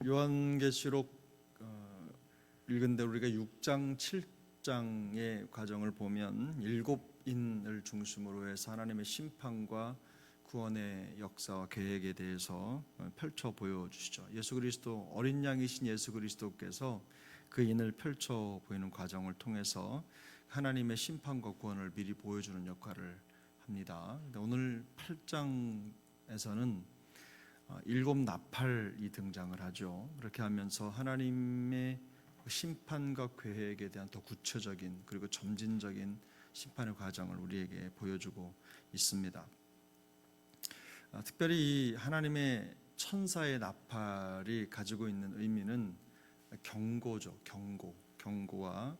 요한계시록 읽은데 우리가 6장, 7장의 과정을 보면 7인을 중심으로 해서 하나님의 심판과 구원의 역사와 계획에 대해서 펼쳐 보여주시죠. 예수 그리스도, 어린 양이신 예수 그리스도께서 그 인을 펼쳐 보이는 과정을 통해서 하나님의 심판과 구원을 미리 보여주는 역할을 합니다. 오늘 8장에서는 7 나팔이 등장을 하죠. 그렇게 하면서 하나님의 심판과 계획에 대한 더 구체적인 그리고 점진적인 심판의 과정을 우리에게 보여주고 있습니다. 특별히 이 하나님의 천사의 나팔이 가지고 있는 의미는 경고죠. 경고와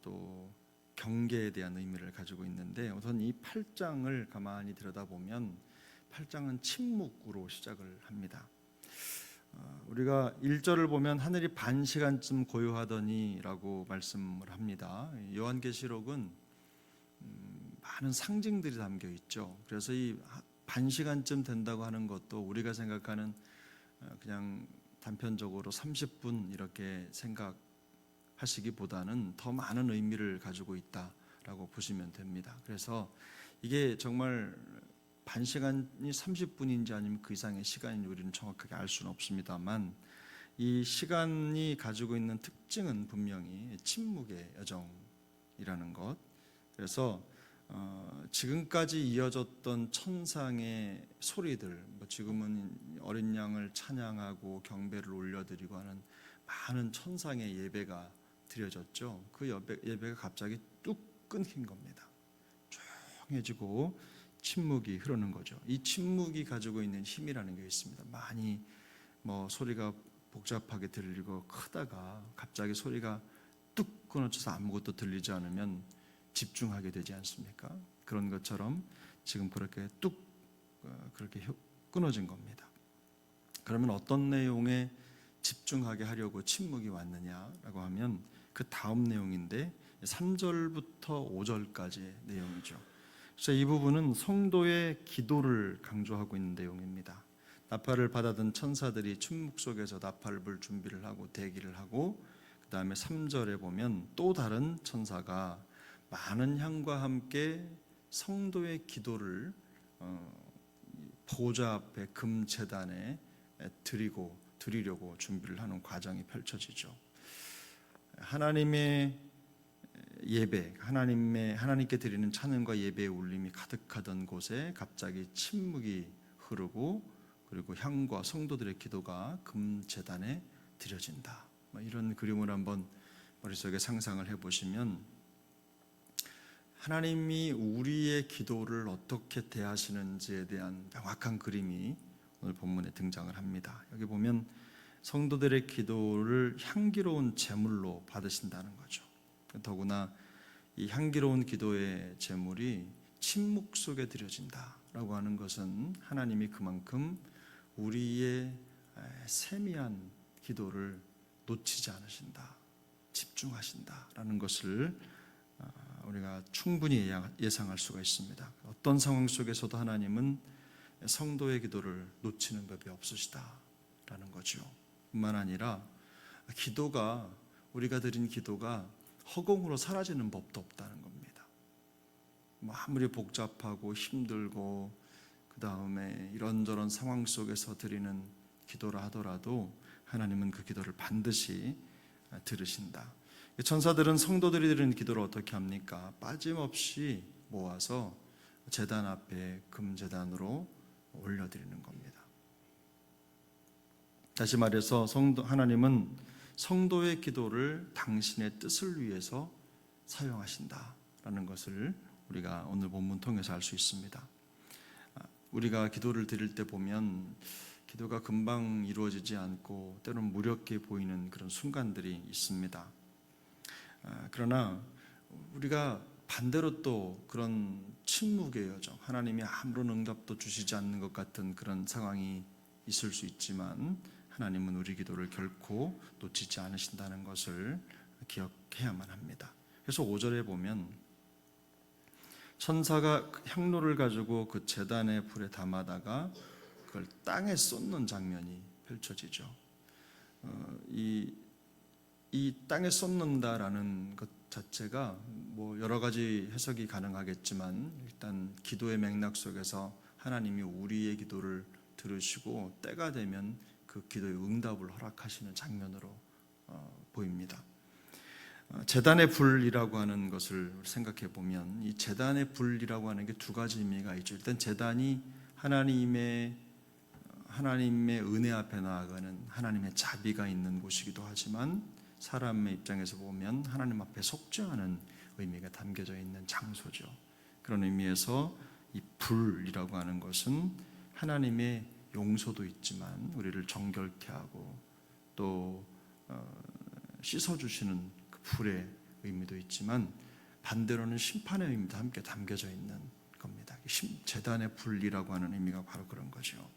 또 경계에 대한 의미를 가지고 있는데, 우선 이 8장을 가만히 들여다보면 8장은 침묵으로 시작을 합니다. 우리가 1절을 보면 하늘이 반 시간쯤 고요하더니 라고 말씀을 합니다. 요한계시록은 많은 상징들이 담겨 있죠. 그래서 이 반 시간쯤 된다고 하는 것도 우리가 생각하는 그냥 단편적으로 30분 이렇게 생각하시기보다는 더 많은 의미를 가지고 있다라고 보시면 됩니다. 그래서 이게 정말 반 시간이 30분인지 아니면 그 이상의 시간인지 우리는 정확하게 알 수는 없습니다만, 이 시간이 가지고 있는 특징은 분명히 침묵의 여정이라는 것. 그래서 지금까지 이어졌던 천상의 소리들, 지금은 어린 양을 찬양하고 경배를 올려드리고 하는 많은 천상의 예배가 드려졌죠. 그 예배가 갑자기 뚝 끊긴 겁니다. 조용해지고 침묵이 흐르는 거죠. 이 침묵이 가지고 있는 힘이라는 게 있습니다. 많이 소리가 복잡하게 들리고 크다가 갑자기 소리가 뚝 끊어져서 아무것도 들리지 않으면 집중하게 되지 않습니까? 그런 것처럼 지금 그렇게 그렇게 끊어진 겁니다. 그러면 어떤 내용에 집중하게 하려고 침묵이 왔느냐라고 하면 그 다음 내용인데 3절부터 5절까지의 내용이죠. 그래서 이 부분은 성도의 기도를 강조하고 있는 내용입니다. 나팔을 받아든 천사들이 침묵 속에서 나팔을 불 준비를 하고 대기를 하고, 그 다음에 3절에 보면 또 다른 천사가 많은 향과 함께 성도의 기도를 보좌 앞에 금제단에 드리려고 준비를 하는 과정이 펼쳐지죠. 하나님의 예배, 하나님께 드리는 찬양과 예배의 울림이 가득하던 곳에 갑자기 침묵이 흐르고, 그리고 향과 성도들의 기도가 금제단에 드려진다. 이런 그림을 한번 머릿속에 상상을 해보시면 하나님이 우리의 기도를 어떻게 대하시는지에 대한 명확한 그림이 오늘 본문에 등장을 합니다. 여기 보면 성도들의 기도를 향기로운 제물로 받으신다는 거죠. 더구나 이 향기로운 기도의 제물이 침묵 속에 드려진다라고 하는 것은 하나님이 그만큼 우리의 세미한 기도를 놓치지 않으신다, 집중하신다라는 것을 우리가 충분히 예상할 수가 있습니다. 어떤 상황 속에서도 하나님은 성도의 기도를 놓치는 법이 없으시다라는 거죠. 뿐만 아니라 우리가 드린 기도가 허공으로 사라지는 법도 없다는 겁니다. 아무리 복잡하고 힘들고 그 다음에 이런저런 상황 속에서 드리는 기도라 하더라도 하나님은 그 기도를 반드시 들으신다. 천사들은 성도들이 드리는 기도를 어떻게 합니까? 빠짐없이 모아서 제단 앞에 금제단으로 올려드리는 겁니다. 다시 말해서 하나님은 성도의 기도를 당신의 뜻을 위해서 사용하신다라는 것을 우리가 오늘 본문 통해서 알 수 있습니다. 우리가 기도를 드릴 때 보면 기도가 금방 이루어지지 않고 때로는 무력해 보이는 그런 순간들이 있습니다. 그러나 우리가 반대로 또 그런 침묵의 여정, 하나님이 아무런 응답도 주시지 않는 것 같은 그런 상황이 있을 수 있지만 하나님은 우리 기도를 결코 놓치지 않으신다는 것을 기억해야만 합니다. 그래서 5절에 보면 천사가 향로를 가지고 그 제단의 불에 담아다가 그걸 땅에 쏟는 장면이 펼쳐지죠. 이 땅에 쏟는다라는 것 자체가 뭐 여러 가지 해석이 가능하겠지만 일단 기도의 맥락 속에서 하나님이 우리의 기도를 들으시고 때가 되면 그 기도의 응답을 허락하시는 장면으로 보입니다. 제단의 불이라고 하는 것을 생각해 보면 이 제단의 불이라고 하는 게 두 가지 의미가 있죠. 일단 제단이 하나님의 은혜 앞에 나아가는 하나님의 자비가 있는 곳이기도 하지만 사람의 입장에서 보면 하나님 앞에 속죄하는 의미가 담겨져 있는 장소죠. 그런 의미에서 이 불이라고 하는 것은 하나님의 용서도 있지만 우리를 정결케 하고 또 씻어주시는 그 불의 의미도 있지만 반대로는 심판의 의미도 함께 담겨져 있는 겁니다. 제단의 불이라고 하는 의미가 바로 그런 거죠.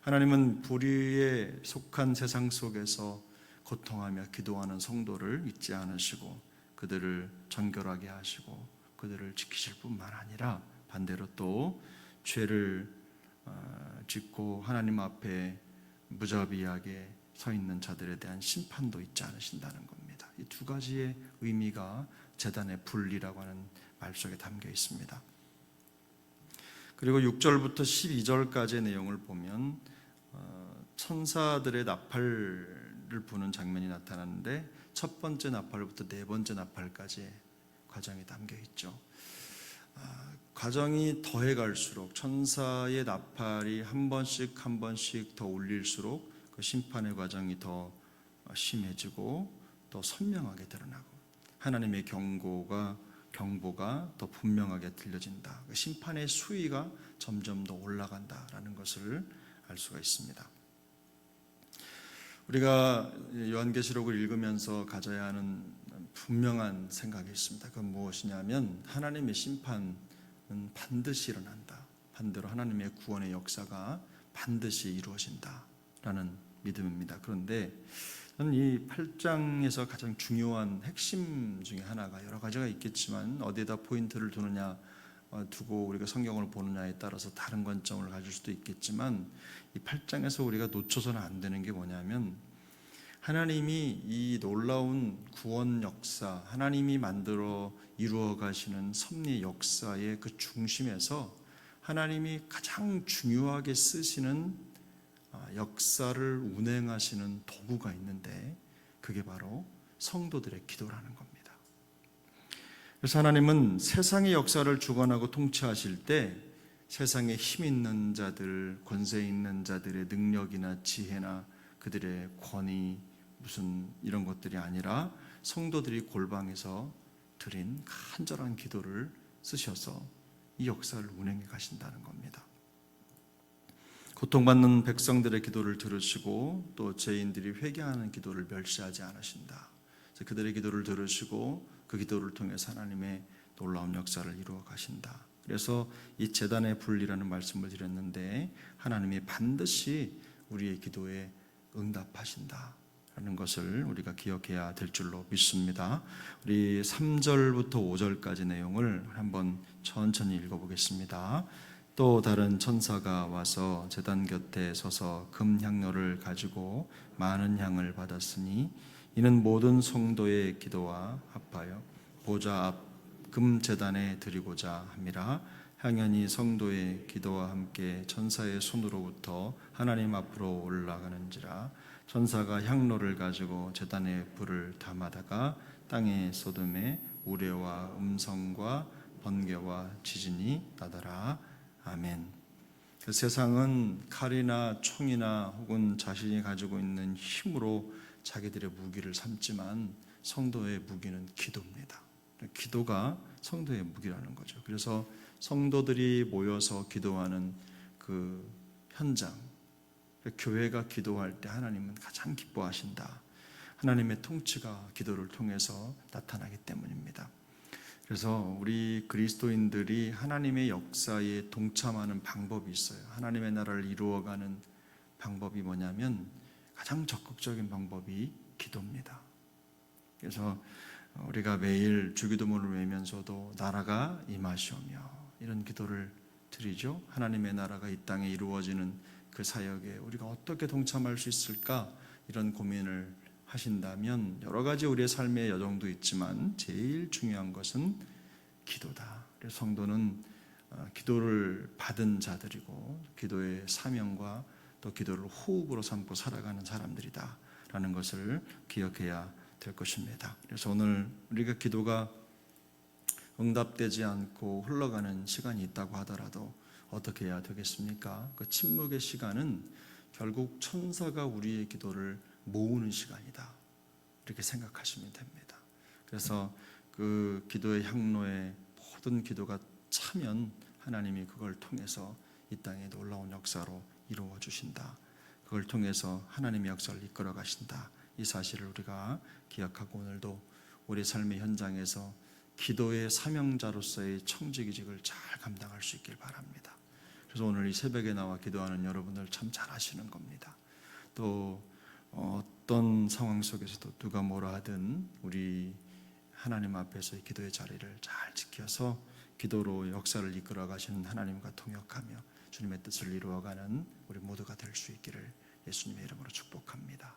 하나님은 불의에 속한 세상 속에서 고통하며 기도하는 성도를 잊지 않으시고 그들을 정결하게 하시고 그들을 지키실 뿐만 아니라 반대로 또 죄를 짓고 하나님 앞에 무자비하게 서 있는 자들에 대한 심판도 잊지 않으신다는 겁니다. 이 두 가지의 의미가 제단의 불이라고 하는 말 속에 담겨 있습니다. 그리고 6절부터 12절까지의 내용을 보면 천사들의 나팔을 부는 장면이 나타나는데 첫 번째 나팔부터 네 번째 나팔까지의 과정이 담겨 있죠. 과정이 더해갈수록 천사의 나팔이 한 번씩 더 울릴수록 그 심판의 과정이 더 심해지고 더 선명하게 드러나고 하나님의 경보가 더 분명하게 들려진다. 심판의 수위가 점점 더 올라간다라는 것을 알 수가 있습니다. 우리가 요한계시록을 읽으면서 가져야 하는 분명한 생각이 있습니다. 그건 무엇이냐면 하나님의 심판은 반드시 일어난다. 반대로 하나님의 구원의 역사가 반드시 이루어진다라는 믿음입니다. 그런데 저는 이 8장에서 가장 중요한 핵심 중에 하나가 여러 가지가 있겠지만 어디에다 포인트를 두느냐 두고 우리가 성경을 보느냐에 따라서 다른 관점을 가질 수도 있겠지만 이 8장에서 우리가 놓쳐서는 안 되는 게 뭐냐면 하나님이 이 놀라운 구원 역사, 하나님이 만들어 이루어 가시는 섭리의 역사의 그 중심에서 하나님이 가장 중요하게 쓰시는 역사를 운행하시는 도구가 있는데 그게 바로 성도들의 기도라는 겁니다. 그래서 하나님은 세상의 역사를 주관하고 통치하실 때 세상에 힘 있는 자들, 권세 있는 자들의 능력이나 지혜나 그들의 권위 무슨 이런 것들이 아니라 성도들이 골방에서 드린 간절한 기도를 쓰셔서 이 역사를 운행해 가신다는 겁니다. 고통받는 백성들의 기도를 들으시고 또 죄인들이 회개하는 기도를 멸시하지 않으신다. 그들의 기도를 들으시고 그 기도를 통해서 하나님의 놀라운 역사를 이루어 가신다. 그래서 이 제단의 불이라는 말씀을 드렸는데 하나님이 반드시 우리의 기도에 응답하신다라는 것을 우리가 기억해야 될 줄로 믿습니다. 우리 3절부터 5절까지 내용을 한번 천천히 읽어보겠습니다. 또 다른 천사가 와서 제단 곁에 서서 금 향로를 가지고 많은 향을 받았으니 이는 모든 성도의 기도와 합하여 보좌 앞 금 제단에 드리고자 함이라. 향연이 성도의 기도와 함께 천사의 손으로부터 하나님 앞으로 올라가는지라. 천사가 향로를 가지고 제단에 불을 담아다가 땅에 쏟음에 우레와 음성과 번개와 지진이 나더라. 아멘. 그 세상은 칼이나 총이나 혹은 자신이 가지고 있는 힘으로 자기들의 무기를 삼지만 성도의 무기는 기도입니다. 기도가 성도의 무기라는 거죠. 그래서 성도들이 모여서 기도하는 그 현장, 교회가 기도할 때 하나님은 가장 기뻐하신다. 하나님의 통치가 기도를 통해서 나타나기 때문입니다. 그래서 우리 그리스도인들이 하나님의 역사에 동참하는 방법이 있어요. 하나님의 나라를 이루어가는 방법이 뭐냐면 가장 적극적인 방법이 기도입니다. 그래서 우리가 매일 주기도문을 외면서도 나라가 임하시오며 이런 기도를 드리죠. 하나님의 나라가 이 땅에 이루어지는 그 사역에 우리가 어떻게 동참할 수 있을까? 이런 고민을 하신다면 여러 가지 우리의 삶의 여정도 있지만 제일 중요한 것은 기도다. 그래서 성도는 기도를 받은 자들이고 기도의 사명과 또 기도를 호흡으로 삼고 살아가는 사람들이다라는 것을 기억해야 될 것입니다. 그래서 오늘 우리가 기도가 응답되지 않고 흘러가는 시간이 있다고 하더라도 어떻게 해야 되겠습니까? 그 침묵의 시간은 결국 천사가 우리의 기도를 모으는 시간이다. 이렇게 생각하시면 됩니다. 그래서 그 기도의 향로에 모든 기도가 차면 하나님이 그걸 통해서 이 땅에 놀라운 역사로 이루어 주신다. 그걸 통해서 하나님의 역사를 이끌어 가신다. 이 사실을 우리가 기억하고 오늘도 우리 삶의 현장에서 기도의 사명자로서의 청지기직을 잘 감당할 수 있길 바랍니다. 그래서 오늘 이 새벽에 나와 기도하는 여러분들 참 잘하시는 겁니다. 또 어떤 상황 속에서도 누가 뭐라 하든 우리 하나님 앞에서 이 기도의 자리를 잘 지켜서 기도로 역사를 이끌어 가시는 하나님과 통역하며 주님의 뜻을 이루어가는 우리 모두가 될 수 있기를 예수님의 이름으로 축복합니다.